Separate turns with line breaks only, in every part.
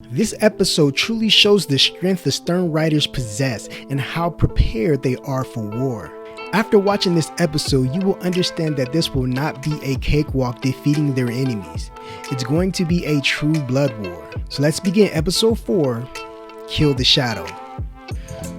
This episode truly shows the strength the Sternritters possess and how prepared they are for war. After watching this episode, you will understand that this will not be a cakewalk defeating their enemies. It's going to be a true blood war. So let's begin episode 4, Kill the Shadow.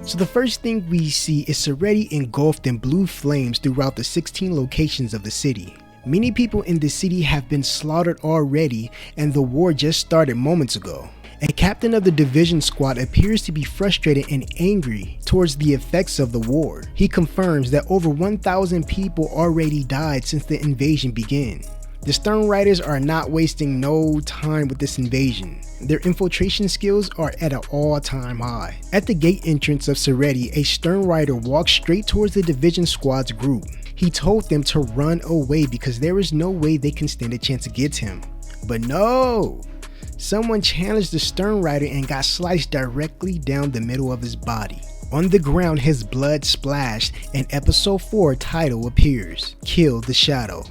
So the first thing we see is Seretti engulfed in blue flames throughout the 16 locations of the city. Many people in the city have been slaughtered already, and the war just started moments ago. A captain of the division squad appears to be frustrated and angry towards the effects of the war. He confirms that over 1,000 people already died since the invasion began. The Sternritters are not wasting no time with this invasion. Their infiltration skills are at an all-time high. At the gate entrance of Seretti, a Sternritter walks straight towards the division squad's group. He told them to run away because there is no way they can stand a chance against him. But no! Someone challenged the Sternritter and got sliced directly down the middle of his body. On the ground, his blood splashed, and episode 4 title appears, Kill the Shadow.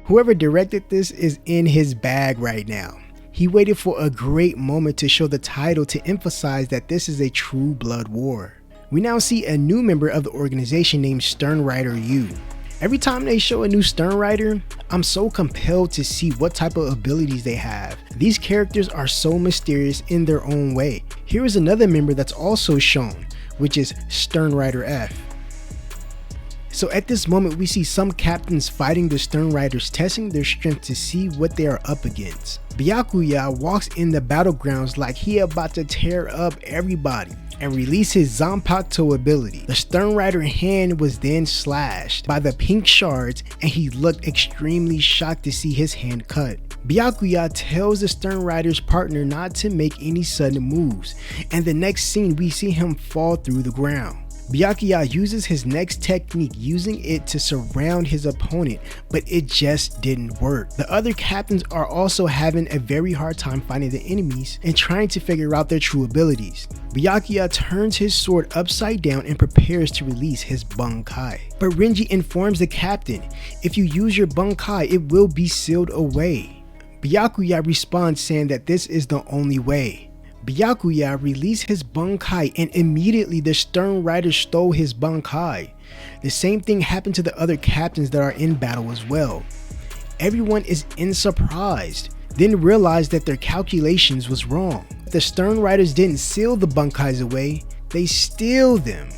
Whoever directed this is in his bag right now. He waited for a great moment to show the title to emphasize that this is a true blood war. We now see a new member of the organization named Sternritter U. Every time they show a new Sternritter, I'm so compelled to see what type of abilities they have. These characters are so mysterious in their own way. Here is another member that's also shown, which is Sternritter F. So at this moment, we see some captains fighting the Sternritters, testing their strength to see what they are up against. Byakuya walks in the battlegrounds like he about to tear up everybody and release his Zanpakuto ability. The Sternritter hand was then slashed by the pink shards, and he looked extremely shocked to see his hand cut. Byakuya tells the Sternritter's partner not to make any sudden moves, and the next scene we see him fall through the ground. Byakuya uses his next technique, using it to surround his opponent, but it just didn't work. The other captains are also having a very hard time finding the enemies and trying to figure out their true abilities. Byakuya turns his sword upside down and prepares to release his Bunkai. But Renji informs the captain, if you use your Bunkai, it will be sealed away. Byakuya responds saying that this is the only way. Byakuya released his Bunkai, and immediately the Sternritter stole his Bunkai. The same thing happened to the other captains that are in battle as well. Everyone is surprised, then realized that their calculations was wrong. The Sternritters didn't seal the Bunkais away, they steal them.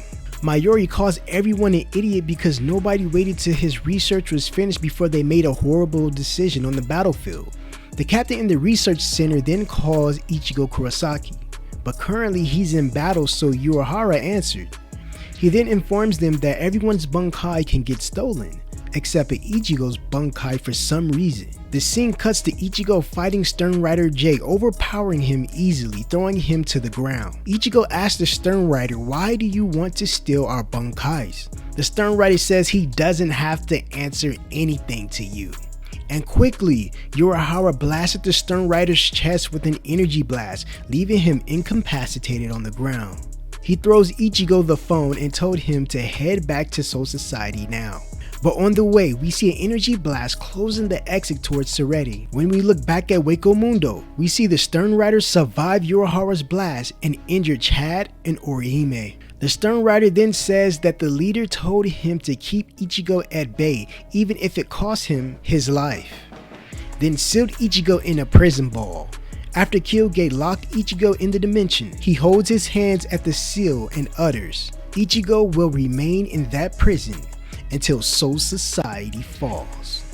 Mayuri calls everyone an idiot because nobody waited till his research was finished before they made a horrible decision on the battlefield. The captain in the research center then calls Ichigo Kurosaki, but currently he's in battle, so Urahara answered. He then informs them that everyone's Bunkai can get stolen, except for Ichigo's Bunkai for some reason. The scene cuts to Ichigo fighting Sternritter J, overpowering him easily, throwing him to the ground. Ichigo asks the Sternritter, why do you want to steal our Bunkais? The Sternritter says he doesn't have to answer anything to you. And quickly, Urahara blasted the Sternritter's chest with an energy blast, leaving him incapacitated on the ground. He throws Ichigo the phone and told him to head back to Soul Society now. But on the way, we see an energy blast closing the exit towards Seretti. When we look back at Wako Mundo, we see the Sternritters survive Urahara's blast and injure Chad and Orihime. The Sternritter then says that the leader told him to keep Ichigo at bay, even if it cost him his life. Then sealed Ichigo in a prison ball. After Killgate locked Ichigo in the dimension, he holds his hands at the seal and utters, Ichigo will remain in that prison until Soul Society falls.